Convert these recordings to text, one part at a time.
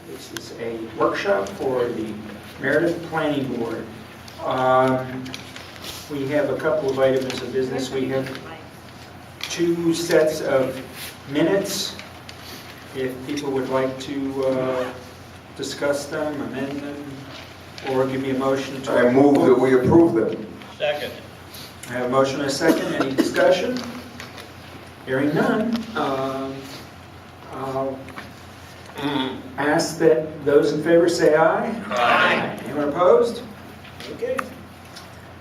This is a workshop for the Meredith Planning Board. We have a couple of items of business. We have 2 sets of minutes. If people would like to discuss them, amend them, or give me a motion to... I move that we approve them. Second. I have a motion and a second. Any discussion? Hearing none. I'll ask that those in favor say aye. Aye. Anyone opposed? Okay.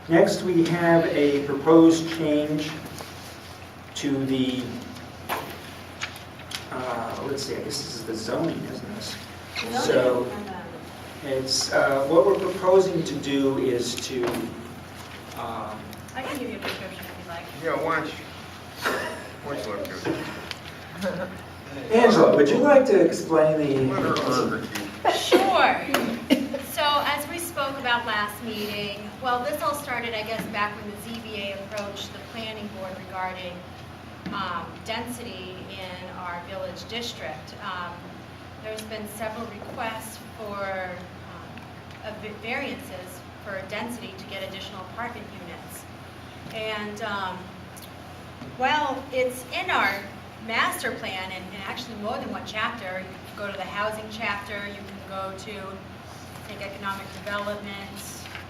Next, we have a proposed change to the, let's see, I guess this is the zoning, isn't this? So, it's, what we're proposing to do is to, I can give you a description if you'd like. Yeah, why don't you look good? Angela, would you like to explain Let her the... argue. Sure. So as we spoke about last meeting, well, this all started, I guess, back when the ZBA approached the planning board regarding density in our village district. There's been several requests for variances for density to get additional apartment units. And well, it's in our master plan, and actually more than one chapter. You can go to the housing chapter, you can go to, I think, economic development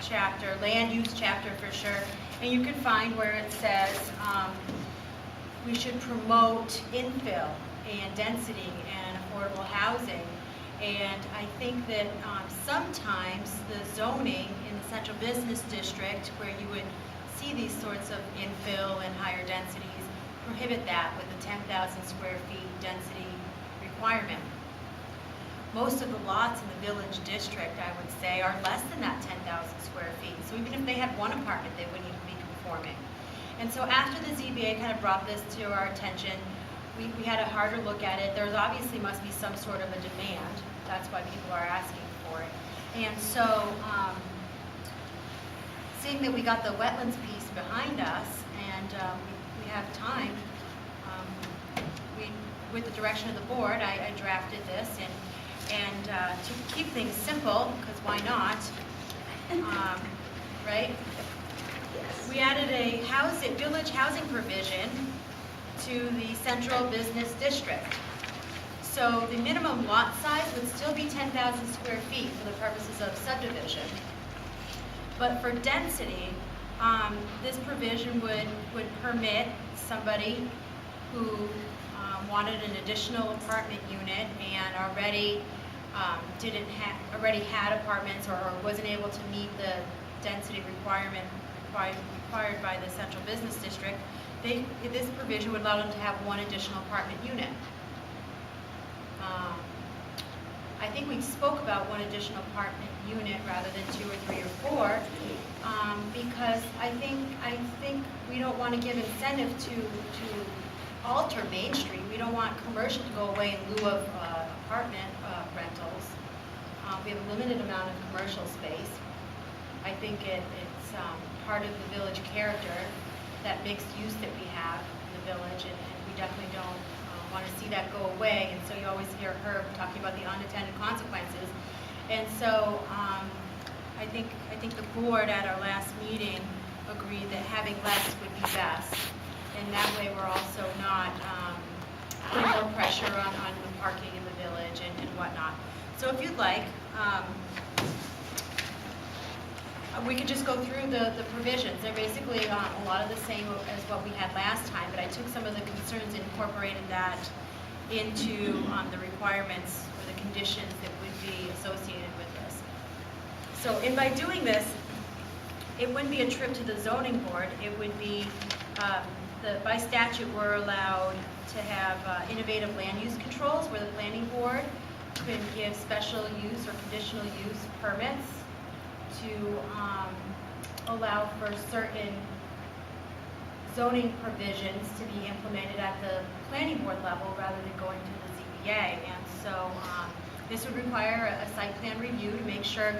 chapter, land use chapter for sure, and you can find where it says we should promote infill and density and affordable housing. And I think that sometimes the zoning in the central business district, where you would see these sorts of infill and higher densities, prohibit that with a 10,000 square feet density requirement. Most of the lots in the village district, I would say, are less than that 10,000 square feet. So even if they had one apartment, they wouldn't even be conforming. And so after the ZBA kind of brought this to our attention, we had a harder look at it. There's obviously must be some sort of a demand. That's why people are asking for it. And so seeing that we got the wetlands piece behind us, and we have time, with the direction of the board, I drafted this, and to keep things simple, because why not, right? Yes. We added a village housing provision to the central business district. So the minimum lot size would still be 10,000 square feet for the purposes of subdivision. But for density, this provision would permit somebody who wanted an additional apartment unit and already had apartments or wasn't able to meet the density requirement required by the central business district, this provision would allow them to have one additional apartment unit. I think we spoke about one additional apartment unit rather than 2 or 3 or 4, because I think we don't want to give incentive to alter Main Street. We don't want commercial to go away in lieu of apartment rentals. We have a limited amount of commercial space. I think it's part of the village character, that mixed use that we have in the village, and we definitely don't want to see that go away. And so you always hear her talking about the unintended consequences. And so I think the board at our last meeting agreed that having less would be best. And that way we're also not putting more pressure on the parking in the village and whatnot. So if you'd like, we could just go through the provisions. They're basically a lot of the same as what we had last time, but I took some of the concerns and incorporated that into the requirements or the conditions that would be associated with this. So, and by doing this, it wouldn't be a trip to the zoning board. It would be, by statute, we're allowed to have innovative land use controls where the planning board could give special use or conditional use permits to allow for certain zoning provisions to be implemented at the planning board level rather than going to the ZBA. And so this would require a site plan review to make sure, an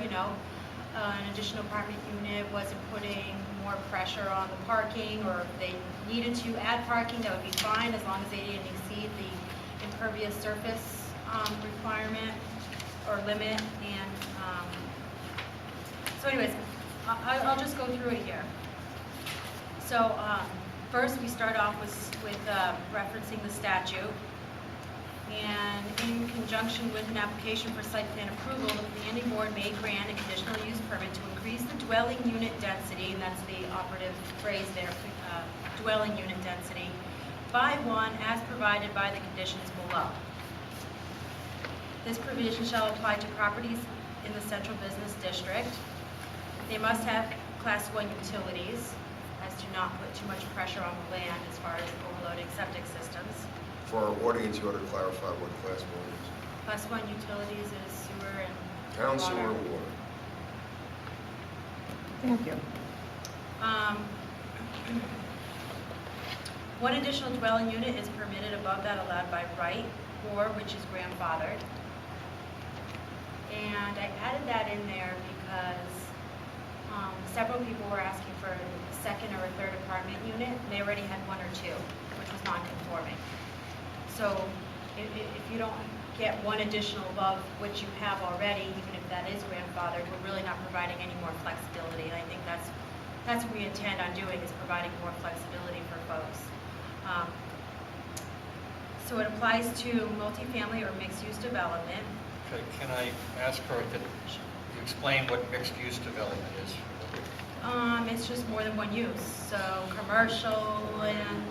additional apartment unit wasn't putting more pressure on the parking, or if they needed to add parking, that would be fine as long as they didn't exceed the impervious surface requirement or limit, and, so anyways, I'll just go through it here. So, first we start off with referencing the statute. And in conjunction with an application for site plan approval, the planning board may grant a conditional use permit to increase the dwelling unit density, and that's the operative phrase there, dwelling unit density, by 1 as provided by the conditions below. This provision shall apply to properties in the central business district. They must have class 1 utilities, as to not put too much pressure on the land as far as overloading septic systems. For our audience, you ought to clarify what class 1 is. Class 1 utilities is sewer and Town water. sewer and water. Thank you. One additional dwelling unit is permitted above that allowed by right, or which is grandfathered. And I added that in there because several people were asking for a second or a third apartment unit. They already had 1 or 2, which was non-conforming. So if you don't get 1 additional above what you have already, even if that is grandfathered, we're really not providing any more flexibility. And I think that's what we intend on doing, is providing more flexibility for folks. So it applies to multifamily or mixed-use development. Okay, can I ask her to explain what mixed-use development is? It's just more than 1 use, so commercial and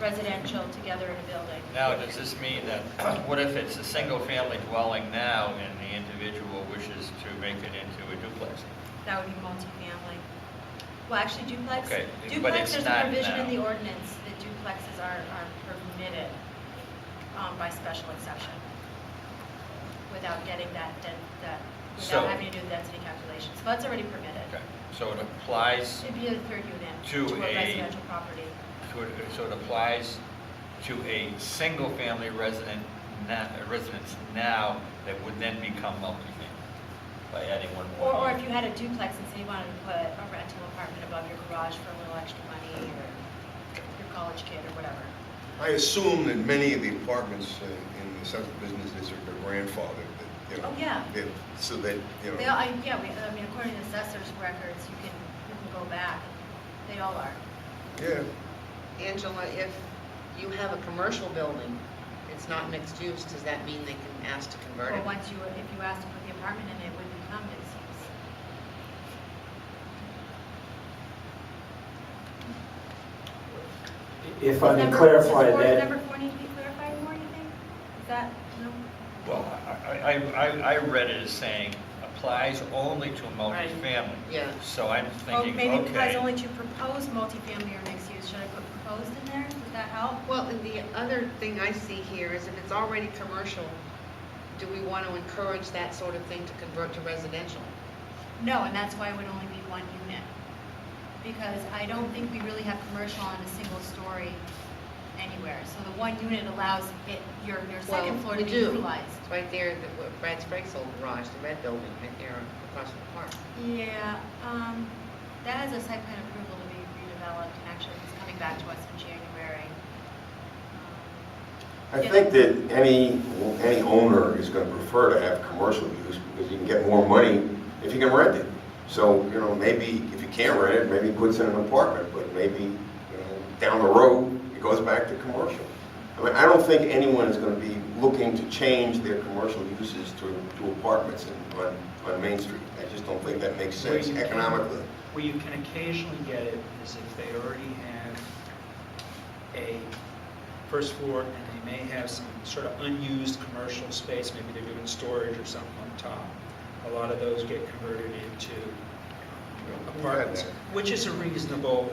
residential together in a building. Now, does this mean that, what if it's a single-family dwelling now and the individual wishes to make it into a duplex? That would be multifamily. Well, actually duplex, Okay, but duplex, it's there's a not provision in now. the ordinance that duplexes are permitted by special exception without getting So- without having to do the density calculations. So that's already permitted. Okay, so it applies It'd be a third unit To to a a- residential property. so it applies to a single-family residence now that would then become multifamily by adding 1 more. Or unit. if you had a duplex and say you wanted to put a rental apartment above your garage for a little extra money, or your college kid, or whatever. I assume that many of the apartments in the central business district are grandfathered, that, you know. Oh, yeah. So that, you know. I mean, according to assessor's records, you can go back. They all are. Yeah. Angela, if you have a commercial building, it's not mixed use, does that mean they can ask to convert Or it? if you asked to put the apartment in, it would become mixed use. If I may Does clarify number that, 4 need to be clarified more, you think? Is that, no? Well, I read it as saying applies only to multifamily. Yeah. So I'm Oh, thinking, maybe it applies okay, only to proposed multifamily or mixed use. Should I put proposed in there? Does that help? Well, and the other thing I see here is if it's already commercial, do we want to encourage that sort of thing to convert to residential? No, and that's why it would only be 1 unit. Because I don't think we really have commercial on a single story anywhere. So the 1 unit allows your second floor to we be do. utilized. It's right there, Brad Sprague's old garage, the red building, right there across from the park. Yeah, that has a site plan approval to be redeveloped, and actually it's coming back to us in January. I think that any owner is going to prefer to have commercial use because you can get more money if you can rent it. So, you know, maybe if you can't rent it, maybe he puts in an apartment, but maybe, you know, down the road, it goes back to commercial. I mean, I don't think anyone is going to be looking to change their commercial uses to apartments on Main Street. I just don't think that makes sense economically. where you can occasionally get it is if they already have a first floor and they may have some sort of unused commercial space, maybe they're doing storage or something on top. A lot of those get converted into apartments, which is a reasonable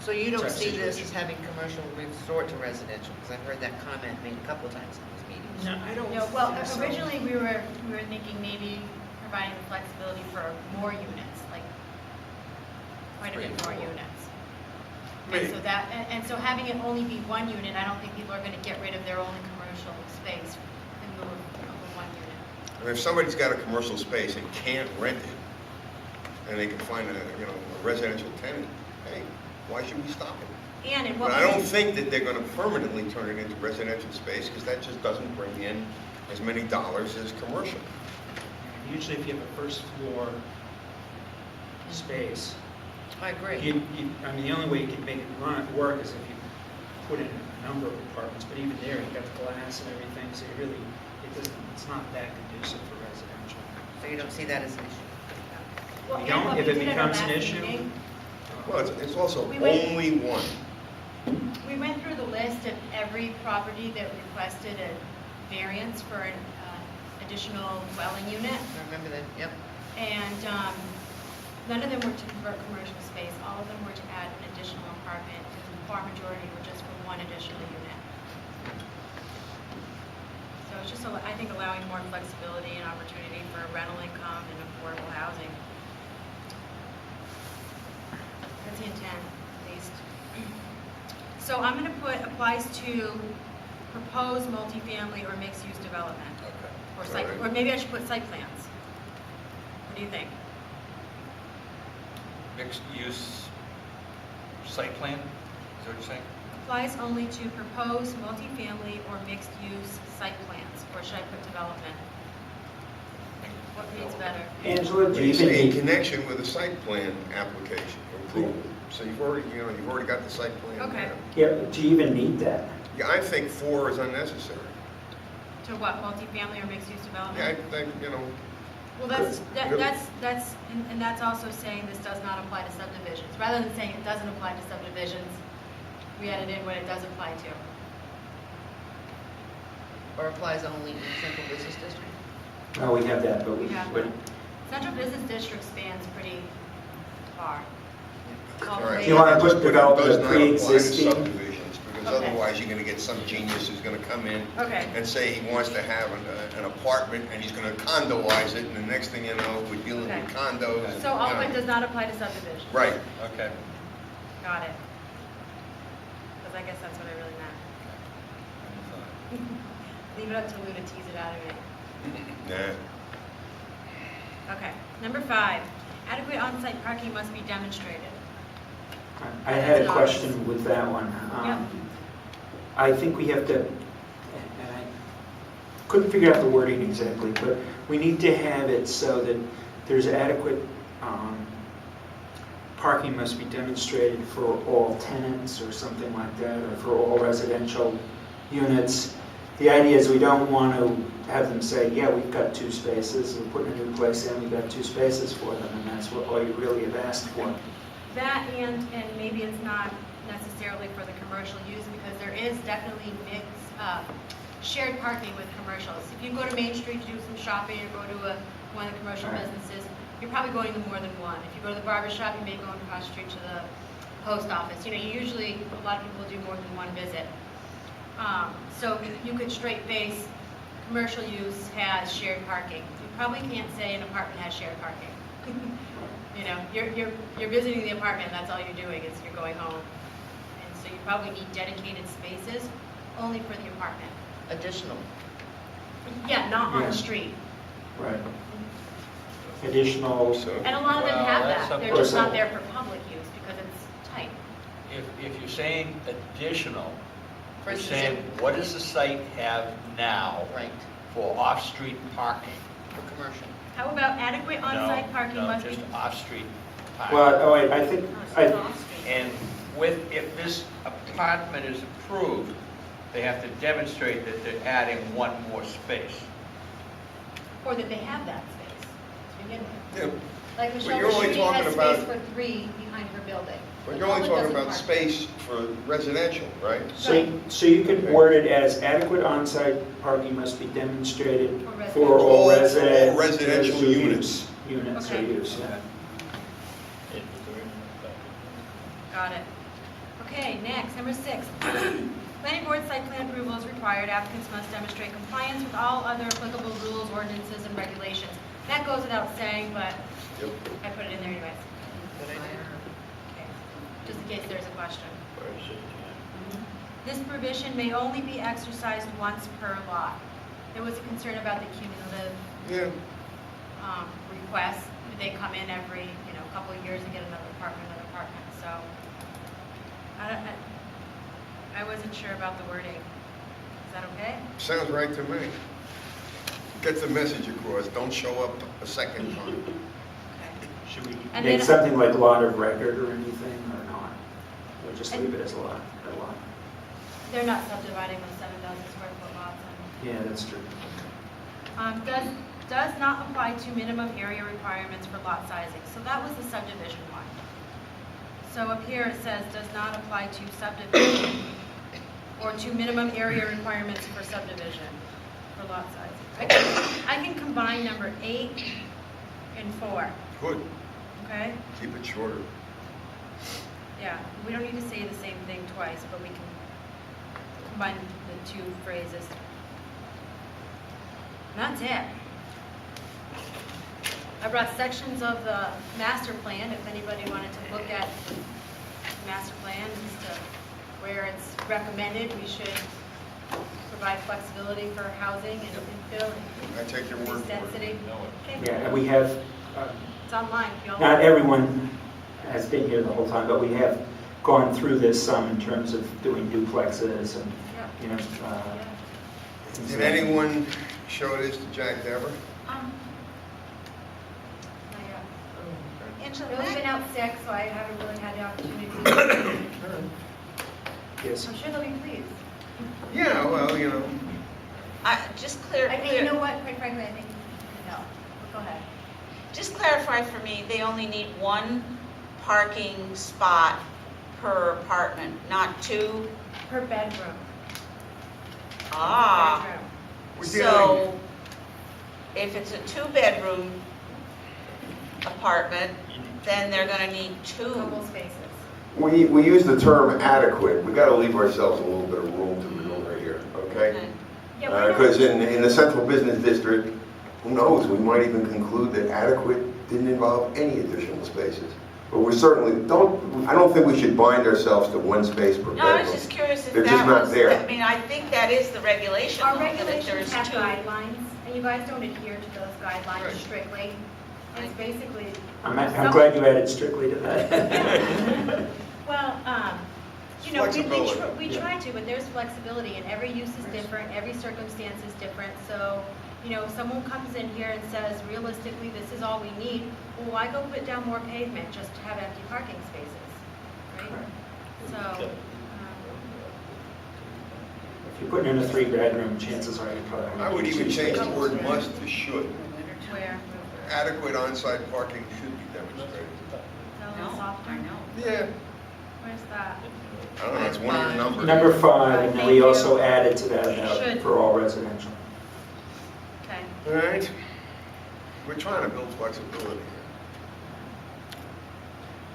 So you don't type see this situation. as having commercial resort to residential? Because I've heard that comment made a couple of times in these meetings. No, I don't No, well, think so. originally we were thinking maybe providing the flexibility for more units, like quite a bit more units. And so so having it only be 1 unit, I don't think people are going to get rid of their only commercial space and move over 1 unit. And if somebody's got a commercial space and can't rent it, and they can find a residential tenant, hey, why should we stop it? And in But what I don't way? think that they're going to permanently turn it into residential space because that just doesn't bring in as many dollars as commercial. Usually if you have a first floor space, I agree. I mean, the only way you can make it work is if you put in a number of apartments, but even there, you've got the glass and everything, so it's not that conducive for residential. So you don't see that as an issue? Well, You and don't, what if we it did at our becomes an last issue. meeting, Well, it's also We went- only one. we went through the list of every property that requested a variance for an additional dwelling unit, I remember that, yep. and none of them were to convert commercial space. All of them were to add an additional apartment, and the far majority were just for one additional unit. So it's just, I think, allowing more flexibility and opportunity for rental income and affordable housing. That's the intent, at least. So I'm going to put applies to proposed multifamily or mixed-use development, Okay. or site, Alright. or maybe I should put site plans. What do you think? Mixed use site plan, is that what you're saying? Applies only to proposed multifamily or mixed-use site plans, or should I put development? What reads better? Angela, do When you you say in think, connection with a site plan application approval, so you've already got the site plan. Okay. there. yeah, do you even need that? Yeah, I think 4 is unnecessary. To what, multifamily or mixed-use Yeah, I development? think, Well, and that's also saying this does not apply to subdivisions. Rather than saying it doesn't apply to subdivisions, we added in what it does apply to. Or applies only in central business district? Oh, we have that, but We have but- that. Central business district spans pretty far. All right. Do you wanna put Just it development does of not apply to pre-existing? subdivisions, because Okay. otherwise you're gonna get some genius who's gonna come in Okay. and say he wants to have an apartment, and he's gonna condoize it, and the next thing you know, we're dealing Okay. with condos. and, So all you of it know. does not apply to subdivisions. Right. Okay. Got it. Because I guess that's what I really meant. Leave it up to Lou to tease it out of me. Nah. Okay. Number 5, adequate on-site parking must be demonstrated. I had a question with that one. Yep. I think we have to, and I couldn't figure out the wording exactly, but we need to have it so that there's adequate, parking must be demonstrated for all tenants or something like that, or for all residential units. The idea is we don't want to have them say, yeah, we've got 2 spaces, we're putting a new place in, we've got 2 spaces for them, and that's what all you really have asked for. That and maybe it's not necessarily for the commercial use, because there is definitely shared parking with commercials. If you go to Main Street to do some shopping or go to one of the commercial Right. businesses, you're probably going to more than one. If you go to the barber shop, you may go across the street to the post office. You know, usually a lot of people do more than one visit. So you could straight face, commercial use has shared parking. You probably can't say an apartment has shared parking. You know, you're visiting the apartment, that's all you're doing, is you're going home. And so you probably need dedicated spaces only for the apartment. Additional. Yeah, not on Yeah. the street. Right. Additional, So, And a lot of them Well, have that's that. They're up- just not there for public use because it's tight. If you're saying additional, For you're instance, saying, what does the site have now Right, for off-street parking? for commercial. How about adequate on-site parking No, must be... just off-street parking. well, I think, Oh, it's off-street. And if this apartment is approved, they have to demonstrate that they're adding 1 more space. Or that they have that space to begin with. yeah, Like But Michelle you're only Bushey has talking space about- for 3 behind her building. but The you're only public talking doesn't about park. space for residential, right? so you could word it as adequate on-site parking must be demonstrated for all All residential residential units. Units or Okay. use, yeah. Got it. Okay, next, number 6. Planning board site plan approval is required. Applicants must demonstrate compliance with all other applicable rules, ordinances, and regulations. That goes without saying, but Yep. I put it in there anyways. Good idea. Okay, just in case there's a question. This provision may only be exercised once per lot. There was a concern about the cumulative Yeah, requests. They come in every, couple of years and get another apartment. So I wasn't sure about the wording. Is that okay? sounds right to me. Get the message across, don't show up a second time. Should we And make then- something like lot of record or anything, or not? Or just leave it as a lot? They're not subdividing with 7,000 square foot lots. Yeah, that's true. Does not apply to minimum area requirements for lot sizing. So that was the subdivision one. So up here it says does not apply to subdivision or to minimum area requirements for subdivision for lot sizing. I can combine number 8 and 4, Good, okay? keep it shorter. Yeah, we don't need to say the same thing twice, but we can combine the two phrases. And that's it. I brought sections of the master plan, if anybody wanted to look at the master plan as to where it's recommended we should provide flexibility for housing and infill I take your and word increase for it. density. Okay. Yeah, and we have, It's online, if y'all. not everyone has been here the whole time, but we have gone through this some in terms of doing duplexes and, Yeah. you know. Yeah. things Did like- anyone show this to Jack Dever? Not yet. Angela, Really been out sick, so I haven't really had the opportunity. Yes. I'm sure they'll be pleased. Yeah, well, you know, Just clear, You know what, quite frankly, I think, no. Go ahead. just clarify for me, they only need one parking spot per apartment, not two? Per bedroom. Ah, Bedroom. we're so if it's a two-bedroom apartment, then they're gonna need two. Couple spaces. We use the term adequate, we gotta leave ourselves a little bit of room to maneuver here, okay? Okay. Yeah, we're not- Because in the central business district, who knows, we might even conclude that adequate didn't involve any additional spaces. But we certainly I don't think we should bind ourselves to one space per No, I was bedroom. just curious if They're that just not was, there. I mean, I think that is the regulation, Our though, that if regulations there's have two. guidelines, and you guys don't adhere to those guidelines Right. strictly. It's basically. I'm glad you added strictly to that. Well, you know, Flexibility. we try to, but there's flexibility, and every use is different, every circumstance is different, so, you know, if someone comes in here and says, realistically, this is all we need, well, why go put down more pavement just to have empty parking spaces, right? So, If you're putting in a 3-bedroom, chances are you probably. I would even change the word must to should. where, Adequate on-site parking should be demonstrated. a little No, softer? I know. Yeah. Where's that? I don't know, it's one of your numbers. Number 5, and then we Thank you. also added to that about Should. for all residential. Okay. All right. We're trying to build flexibility.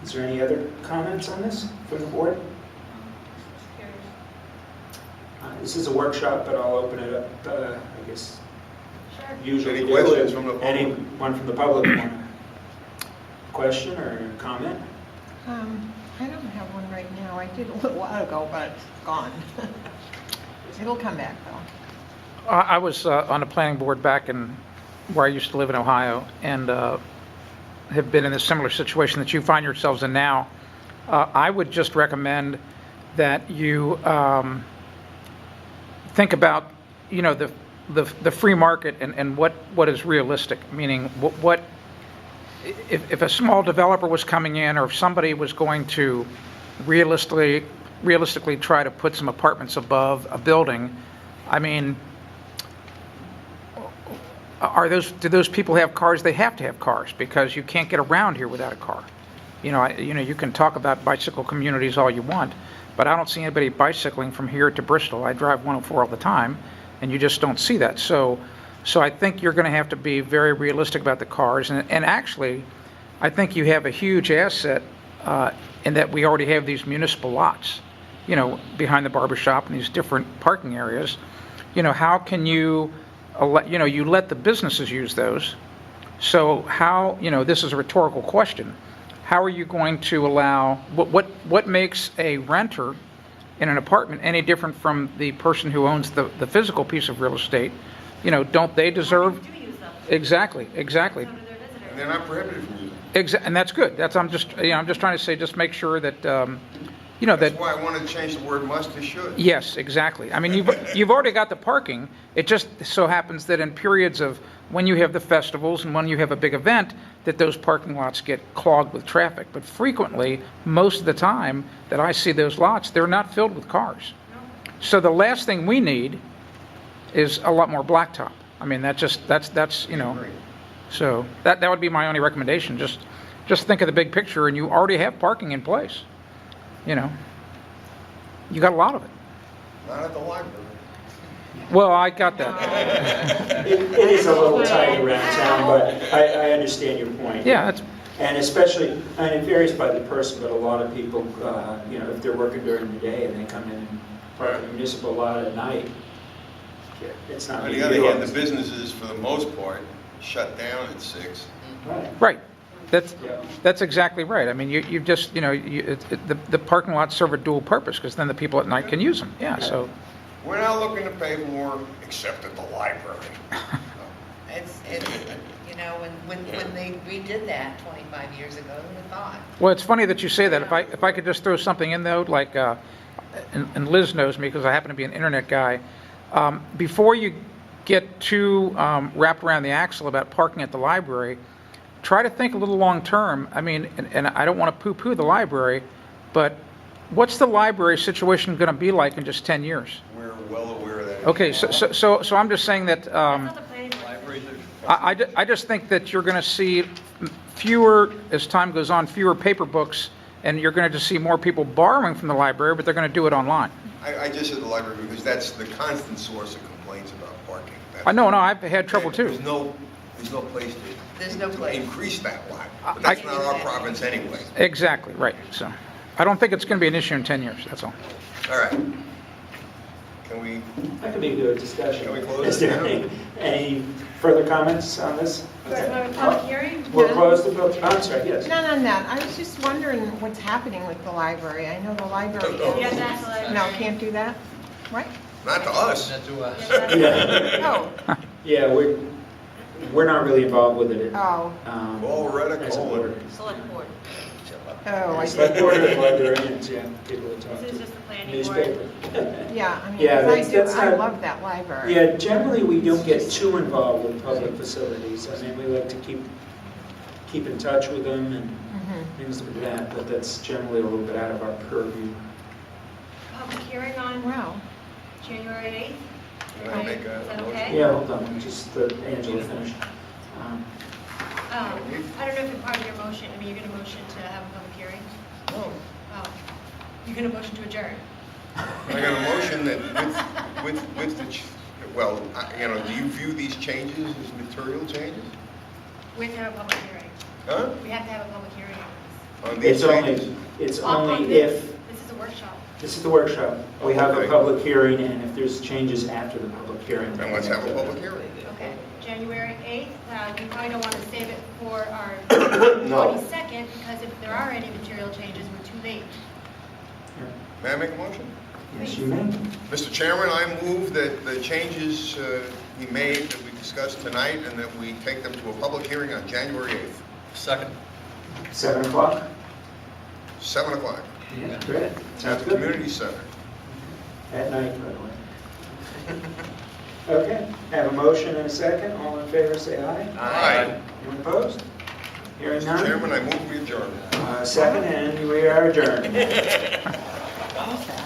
Is there any other comments on this from the board? Curious. This is a workshop, but I'll open it up, I guess, Sure. usually. Any do. questions from the public? Anyone from the public want a question or comment? I don't have one right now. I did a little while ago, but it's gone. It'll come back, though. I was on the planning board back in where I used to live in Ohio, and have been in a similar situation that you find yourselves in now. I would just recommend that you think about, you know, the free market and what is realistic. Meaning, what if a small developer was coming in, or if somebody was going to realistically try to put some apartments above a building, I mean, do those people have cars? They have to have cars, because you can't get around here without a car. You know, you can talk about bicycle communities all you want, but I don't see anybody bicycling from here to Bristol. I drive 104 all the time, and you just don't see that. So I think you're going to have to be very realistic about the cars. And actually, I think you have a huge asset in that we already have these municipal lots, you know, behind the barber shop and these different parking areas. You know, how can you, you let the businesses use those. So how, this is a rhetorical question. How are you going to allow, what makes a renter in an apartment any different from the person who owns the physical piece of real estate? Don't they deserve? Do use them. Exactly. So do their visitors. And they're not prohibited from using it. And that's good. I'm just trying to say, just make sure that, you know, That's that, why I wanted to change the word must to should. yes, exactly. I mean, you've already got the parking. It just so happens that in periods of when you have the festivals and when you have a big event, that those parking lots get clogged with traffic. But frequently, most of the time that I see those lots, they're not filled with cars. So the last thing we need is a lot more blacktop. I mean, that's, you know, so that would be my only recommendation. Just think of the big picture, and you already have parking in place. You know, you got a lot of it. Not at the library. Well, I got that. It is a little tight around town, but I understand your point. Yeah, that's, And especially, and it varies by the person, but a lot of people, you know, if they're working during the day and they come in and park in the municipal lot at night, it's not. On big the other deal. hand, the businesses, for the most part, shut down at 6. Right. right. Yeah. That's exactly right. I mean, you just, you know, the parking lots serve a dual purpose, because then the people at night can use them. Yeah, so, We're not looking to pay more, except at the library. It's, you know, when they redid that 25 years ago, we thought. well, it's funny that you say that. If I could just throw something in though, like, and Liz knows me because I happen to be an internet guy. Before you get too wrapped around the axle about parking at the library, try to think a little long-term. I mean, and I don't want to poo-poo the library, but what's the library situation going to be like in just 10 years? We're well aware of that. Okay, so I'm just saying that That's not the planning board. Libraries are. I just think that you're going to see fewer, as time goes on, fewer paper books, and you're going to just see more people borrowing from the library, but they're going to do it online. I just said the library because that's the constant source of complaints about parking. I know, I've had trouble too. There's no place There's no to place. increase that lot. But that's not our province anyway. Exactly, right. So I don't think it's going to be an issue in 10 years, that's all. All right. Can we, That could be a good discussion. Can we close Is it there now? any further comments on this? Do you want to have a public hearing? We'll close the public, I'm sorry, yes. None on that. I was just wondering what's happening with the library. I know the library. Oh. You have to ask the library. No, can't do that? Right? not to us. Not to us. Yeah, Oh, yeah, we're not really involved with it. oh, All red As a board. Select board. oh, I Select see. board and librarians, yeah, people to talk This is to. just the planning board. Newspaper. Yeah, I mean, Yeah, 'cause that's I not- love that library. Yeah, generally, we don't get too involved with public facilities. I mean, we like to keep in touch with them and Mhm. things like that, but that's generally a little bit out of our purview. Public hearing on Wow. January 8th? Can I make Is that a motion? okay? Yeah, hold on, just Angela finished. I don't know if it's part of your motion, I mean, you're going to motion to have a public hearing? No. Oh, you're going to motion to adjourn? I got a motion that with the, well, you know, do you view these changes as material changes? We have to have a public hearing. Huh? We have to have a public hearing on On these changes? It's this. On only this. if, This is a workshop. this is the workshop, we have a Okay. public hearing, and if there's changes after the public hearing. Then let's have a public hearing. Okay, January 8th, you probably don't want to save it for our No. 22nd, because if there are any material changes, we're too late. May I make a motion? Yes, you may. Mr. Chairman, I move that the changes we made, that we discussed tonight, and that we take them to a public hearing on January 8th, Second. 7 o'clock? 7 o'clock, Yeah, great. at Sounds the good. community center. At night, by the way. Okay, have a motion and a second. All in favor, say aye. Aye. Anyone opposed? Hearing Mr. none? Chairman, I move we adjourn. Second, and we are adjourned. Okay.